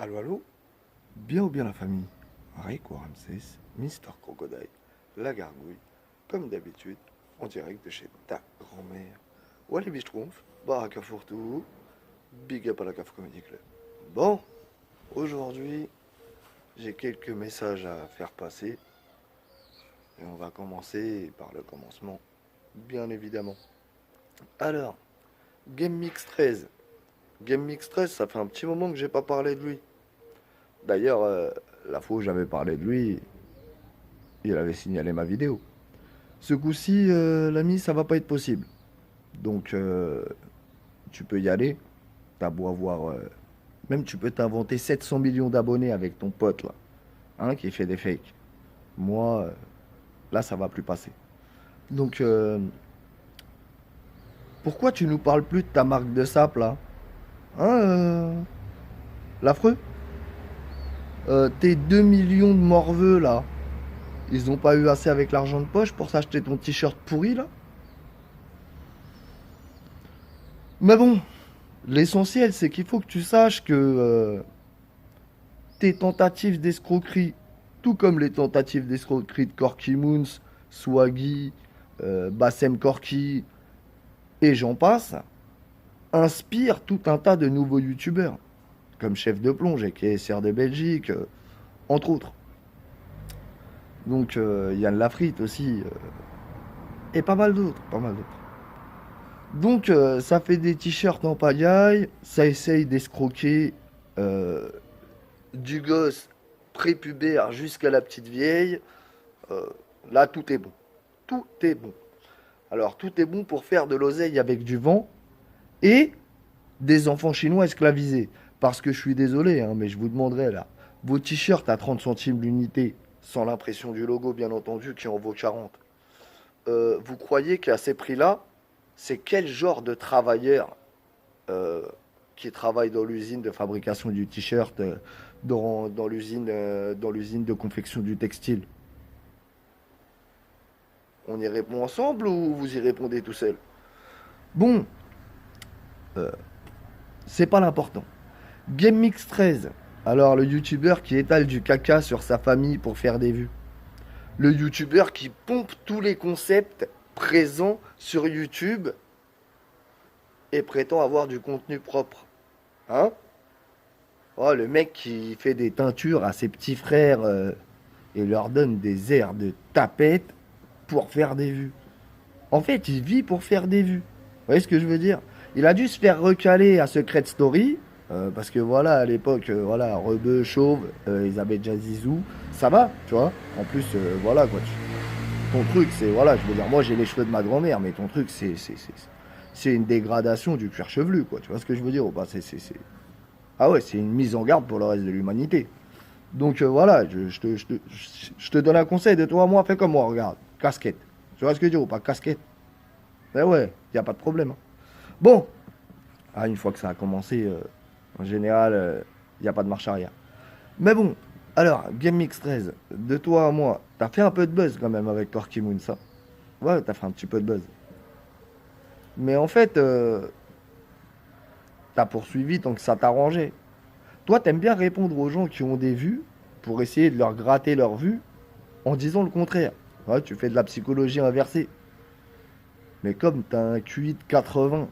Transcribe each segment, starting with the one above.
Allô, allô? Bien ou bien la famille? Rico Ramsès, Mister Crocodile, la gargouille, comme d'habitude, en direct de chez ta grand-mère. Wally Bichtroumpf, Baraka Fourtou, Big Up à la CAF Comedy Club. Bon, aujourd'hui, j'ai quelques messages à faire passer. Et on va commencer par le commencement, bien évidemment. Alors, Game Mix 13. Game Mix 13, ça fait un petit moment que j'ai pas parlé de lui. D'ailleurs, la fois où j'avais parlé de lui, il avait signalé ma vidéo. Ce coup-ci, l'ami, ça va pas être possible. Donc, tu peux y aller. T'as beau avoir. Même tu peux t'inventer 700 millions d'abonnés avec ton pote, là, hein, qui fait des fakes. Moi, là, ça va plus passer. Donc, pourquoi tu nous parles plus de ta marque de sap, là? Hein, l'affreux? Tes 2 millions de morveux, là, ils ont pas eu assez avec l'argent de poche pour s'acheter ton t-shirt pourri, là? Mais bon, l'essentiel, c'est qu'il faut que tu saches que tes tentatives d'escroquerie, tout comme les tentatives d'escroquerie de Corky Moons, Swaggy, Bassem Corky et j'en passe, inspirent tout un tas de nouveaux youtubeurs, comme Chef de Plonge et KSR de Belgique, entre autres. Donc Yann Lafrite aussi, et pas mal d'autres, pas mal d'autres. Donc ça fait des t-shirts en pagaille, ça essaye d'escroquer du gosse prépubère jusqu'à la petite vieille. Euh, Là, tout est bon. Tout est bon. Alors, tout est bon pour faire de l'oseille avec du vent et des enfants chinois esclavisés. Parce que je suis désolé, hein, mais je vous demanderai là, vos t-shirts à 30 centimes l'unité, sans l'impression du logo, bien entendu, qui en vaut 40. Vous croyez qu'à ces prix-là, c'est quel genre de travailleur euh, qui travaille dans l'usine de fabrication du t-shirt, dans l'usine de confection du textile? On y répond ensemble ou vous y répondez tout seul? Bon, c'est pas l'important. GameMix 13. Alors, le youtubeur qui étale du caca sur sa famille pour faire des vues. Le youtubeur qui pompe tous les concepts présents sur YouTube et prétend avoir du contenu propre. Hein? Oh, le mec qui fait des teintures à ses petits frères et leur donne des airs de tapette pour faire des vues. En fait, il vit pour faire des vues. Vous voyez ce que je veux dire? Il a dû se faire recaler à Secret Story. Parce que voilà, à l'époque, voilà, Rebeu, Chauve, ils avaient déjà Zizou. Ça va, tu vois. En plus, voilà, quoi. Ton truc, c'est, voilà, je veux dire, moi j'ai les cheveux de ma grand-mère, mais ton truc, c'est une dégradation du cuir chevelu, quoi. Tu vois ce que je veux dire ou pas? Ah ouais, c'est une mise en garde pour le reste de l'humanité. Donc voilà, je te donne un conseil de toi à moi, fais comme moi, regarde. Casquette. Tu vois ce que je veux dire ou pas? Casquette. Eh ouais, y a pas de problème, hein. Bon, une fois que ça a commencé, en général, il n'y a pas de marche arrière. Mais bon, alors, Game Mix 13, de toi à moi, t'as fait un peu de buzz quand même avec Corky Moon, ça. Ouais, t'as fait un petit peu de buzz. Mais en fait, t'as poursuivi tant que ça t'arrangeait. Toi, t'aimes bien répondre aux gens qui ont des vues pour essayer de leur gratter leur vue en disant le contraire. Ouais, tu fais de la psychologie inversée. Mais comme t'as un QI de 80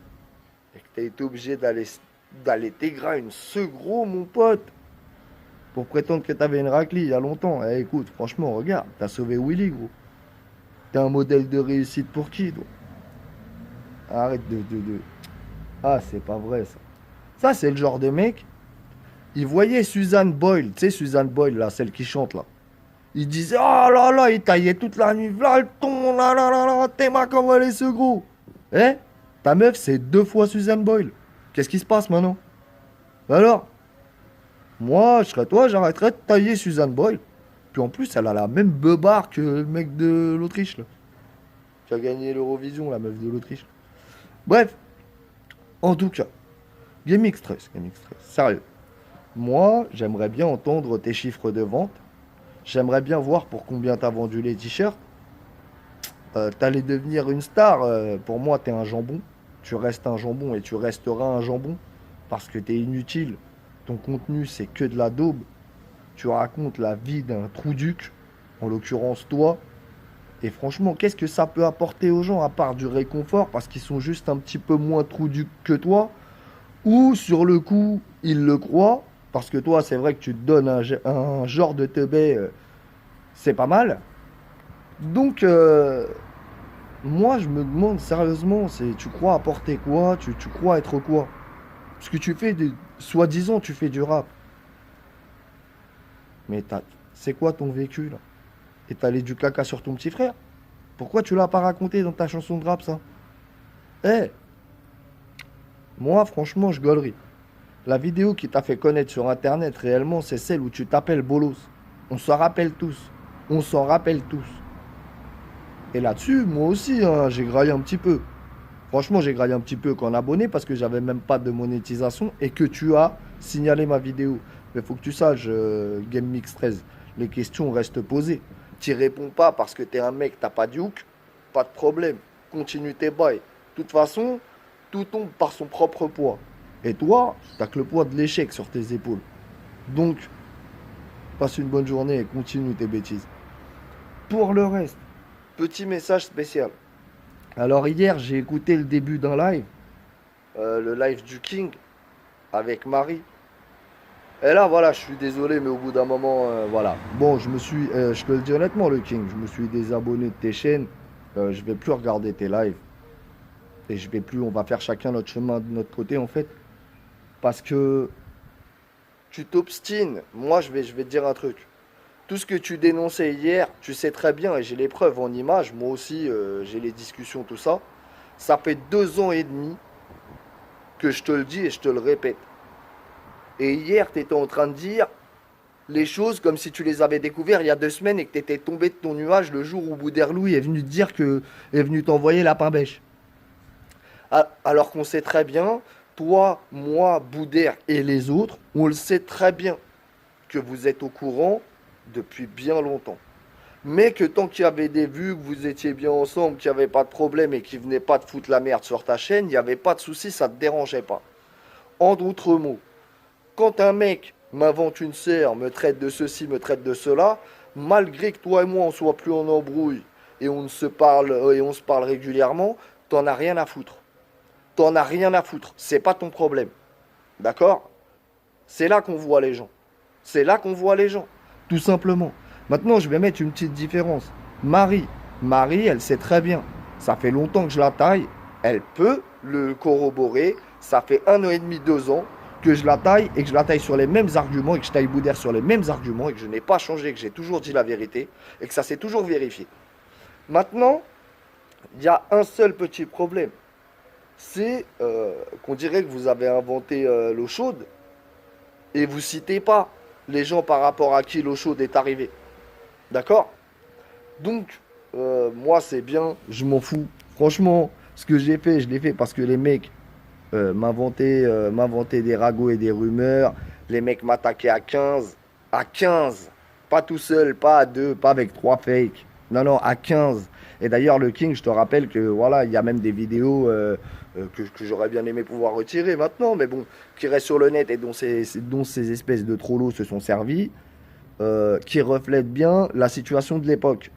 et que t'as été obligé d'aller t'aigrer une gros, mon pote, pour prétendre que t'avais une raclie il y a longtemps. Eh, écoute, franchement, regarde, t'as sauvé Willy, gros. T'es un modèle de réussite pour qui, toi? Arrête de. Ah, c'est pas vrai, ça. Ça, c'est le genre de mec. Il voyait Suzanne Boyle, tu sais, Suzanne Boyle, là, celle qui chante, là. Il disait, oh là là, il taillait toute la nuit, là, le ton, là, là, là, là, t'es ma comme elle est ce gros. Eh? Ta meuf, c'est 2 fois Suzanne Boyle. Qu'est-ce qui se passe maintenant? Alors? Moi, je serais toi, j'arrêterais de tailler Suzanne Boyle. Puis en plus, elle a la même beubare que le mec de l'Autriche, là. Qui a gagné l'Eurovision, la meuf de l'Autriche. Bref, en tout cas, Game X13, sérieux. Moi, j'aimerais bien entendre tes chiffres de vente. J'aimerais bien voir pour combien t'as vendu les t-shirts. T'allais devenir une star. Pour moi, t'es un jambon. Tu restes un jambon et tu resteras un jambon. Parce que t'es inutile. ton contenu, c'est que de la daube. Tu racontes la vie d'un trou-duc, en l'occurrence toi. Et franchement, qu'est-ce que ça peut apporter aux gens à part du réconfort parce qu'ils sont juste un petit peu moins trou-duc que toi? Ou sur le coup, ils le croient parce que toi, c'est vrai que tu te donnes un genre de teubé, c'est pas mal. Donc, moi, je me demande sérieusement, tu crois apporter quoi? Tu crois être quoi? Parce que soi-disant, tu fais du rap. Mais c'est quoi ton vécu là? Et t'as allé du caca sur ton petit frère? Pourquoi tu l'as pas raconté dans ta chanson de rap ça? Eh, moi franchement je gaulerie. La vidéo qui t'a fait connaître sur internet réellement c'est celle où tu t'appelles Bolos. On s'en rappelle tous. On s'en rappelle tous. Et là-dessus, moi aussi, hein, j'ai graillé un petit peu. Franchement, j'ai graillé un petit peu qu'en abonné parce que j'avais même pas de monétisation et que tu as signalé ma vidéo. Mais faut que tu saches, GameMix13, les questions restent posées. Tu réponds pas parce que t'es un mec, t'as pas de hook, pas de problème. Continue tes bails. De toute façon, tout tombe par son propre poids. Et toi, t'as que le poids de l'échec sur tes épaules. Donc, passe une bonne journée et continue tes bêtises. Pour le reste, petit message spécial. Alors hier, j'ai écouté le début d'un live, le live du King, avec Marie. Et là, voilà, je suis désolé, mais au bout d'un moment, voilà. Bon, je te le dis honnêtement, le King, je me suis désabonné de tes chaînes. Je vais plus regarder tes lives. Et on va faire chacun notre chemin de notre côté, en fait. Parce que tu t'obstines. Moi, je vais te dire un truc. Tout ce que tu dénonçais hier, tu sais très bien, et j'ai les preuves en images, moi aussi, j'ai les discussions, tout ça. Ça fait 2 ans et demi que je te le dis et je te le répète. Et hier, tu étais en train de dire les choses comme si tu les avais découvertes il y a 2 semaines et que tu étais tombé de ton nuage le jour où Bouderlouis est venu te dire est venu t'envoyer la pain-bêche. Alors qu'on sait très bien, toi, moi, Boudère et les autres, on le sait très bien que vous êtes au courant depuis bien longtemps. Mais que tant qu'il y avait des vues, que vous étiez bien ensemble, qu'il n'y avait pas de problème et qu'il venait pas de foutre la merde sur ta chaîne, il n'y avait pas de souci, ça ne te dérangeait pas. En d'autres mots, quand un mec m'invente une sœur, me traite de ceci, me traite de cela, malgré que toi et moi on soit plus en embrouille et on se parle régulièrement, t'en as rien à foutre. T'en as rien à foutre. C'est pas ton problème. D'accord? C'est là qu'on voit les gens. C'est là qu'on voit les gens. Tout simplement. Maintenant, je vais mettre une petite différence. Marie, elle sait très bien. Ça fait longtemps que je la taille. Elle peut le corroborer. Ça fait 1 an et demi, 2 ans que je la taille et que je la taille sur les mêmes arguments et que je taille Boudère sur les mêmes arguments et que je n'ai pas changé, que j'ai toujours dit la vérité et que ça s'est toujours vérifié. Maintenant, il y a un seul petit problème. C'est qu'on dirait que vous avez inventé l'eau chaude et vous citez pas les gens par rapport à qui l'eau chaude est arrivée. D'accord? Donc, moi, c'est bien, je m'en fous. Franchement, ce que j'ai fait, je l'ai fait parce que les mecs m'inventaient des ragots et des rumeurs. Les mecs m'attaquaient à 15. À 15. Pas tout seul, pas à 2, pas avec 3 fakes. Non, non, à 15. Et d'ailleurs, le King, je te rappelle que voilà, il y a même des vidéos que j'aurais bien aimé pouvoir retirer maintenant, mais bon, qui restent sur le net et dont ces espèces de trollos se sont servis, qui reflètent bien la situation de l'époque.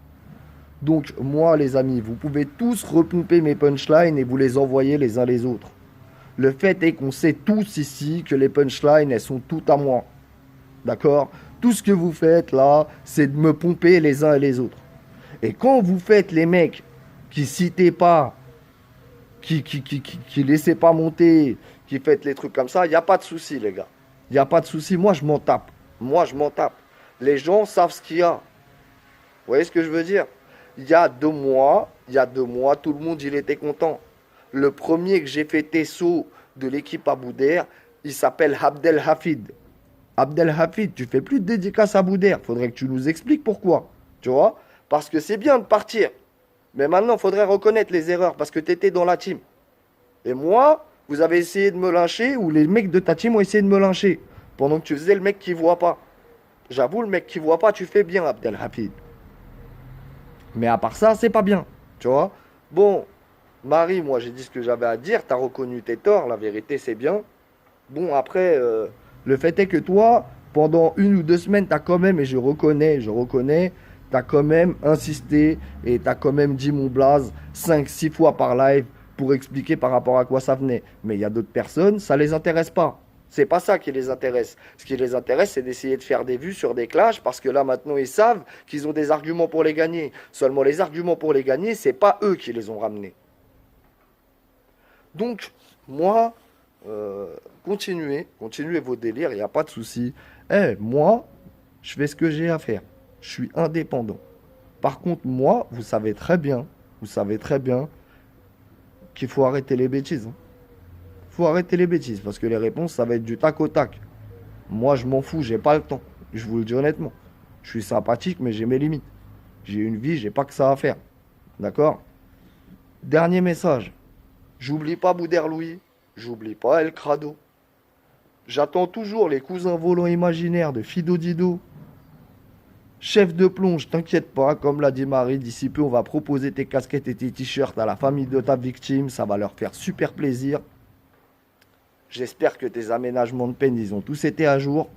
Donc, moi, les amis, vous pouvez tous repomper mes punchlines et vous les envoyer les uns les autres. Le fait est qu'on sait tous ici que les punchlines, elles sont toutes à moi. D'accord? Tout ce que vous faites là, c'est de me pomper les uns et les autres. Et quand vous faites les mecs qui citez pas, qui laissez pas monter, qui faites les trucs comme ça, il n'y a pas de souci, les gars. Il n'y a pas de souci. Moi, je m'en tape. Moi, je m'en tape. Les gens savent ce qu'il y a. Vous voyez ce que je veux dire? Il y a 2 mois, tout le monde, il était content. Le premier que j'ai fait Tesso de l'équipe à Boudère, il s'appelle Abdel Hafid. Abdel Hafid, tu fais plus de dédicaces à Boudère. Faudrait que tu nous expliques pourquoi. Tu vois? Parce que c'est bien de partir. Mais maintenant, il faudrait reconnaître les erreurs parce que tu étais dans la team. Et moi, vous avez essayé de me lyncher ou les mecs de ta team ont essayé de me lyncher pendant que tu faisais le mec qui voit pas. J'avoue, le mec qui voit pas, tu fais bien, Abdel Hafid. Mais à part ça, c'est pas bien. Tu vois? Bon, Marie, moi j'ai dit ce que j'avais à dire. T'as reconnu tes torts. La vérité, c'est bien. Bon, après, Le fait est que toi, pendant 1 ou 2 semaines, t'as quand même, et je reconnais, t'as quand même insisté et t'as quand même dit mon blaze 5, 6 fois par live pour expliquer par rapport à quoi ça venait. Mais il y a d'autres personnes, ça les intéresse pas. C'est pas ça qui les intéresse. Ce qui les intéresse, c'est d'essayer de faire des vues sur des clashs parce que là maintenant ils savent qu'ils ont des arguments pour les gagner. Seulement les arguments pour les gagner, c'est pas eux qui les ont ramenés. Donc moi, continuez vos délires, il n'y a pas de souci. Moi, je fais ce que j'ai à faire. Je suis indépendant. Par contre, moi, vous savez très bien qu'il faut arrêter les bêtises, hein. Faut arrêter les bêtises parce que les réponses, ça va être du tac au tac. Moi, je m'en fous, j'ai pas le temps. Je vous le dis honnêtement. Je suis sympathique, mais j'ai mes limites. J'ai une vie, j'ai pas que ça à faire. D'accord? Dernier message. J'oublie pas Bouderlouis. J'oublie pas El Crado. J'attends toujours les cousins volants imaginaires de Fido Dido. Chef de plonge, t'inquiète pas, comme l'a dit Marie, d'ici peu on va proposer tes casquettes et tes t-shirts à la famille de ta victime, ça va leur faire super plaisir. J'espère que tes aménagements de peine, ils ont tous été à jour,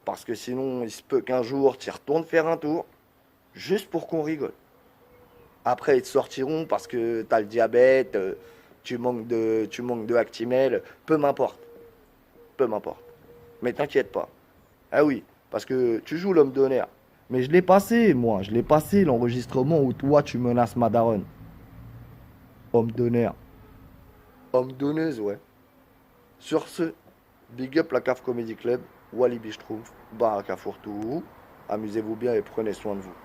parce que sinon il se peut qu'un jour tu y retournes faire un tour, juste pour qu'on rigole. Après ils te sortiront parce que t'as le diabète, tu manques de Actimel, peu m'importe. Mais t'inquiète pas. Ah oui, parce que tu joues l'homme d'honneur. Mais je l'ai passé, moi. Je l'ai passé, l'enregistrement où toi, tu menaces ma daronne. Homme d'honneur. Homme donneuse, ouais. Sur ce, big up la CAF Comedy Club, Wally Bichtrouv, Baraka Fourtou. Amusez-vous bien et prenez soin de vous.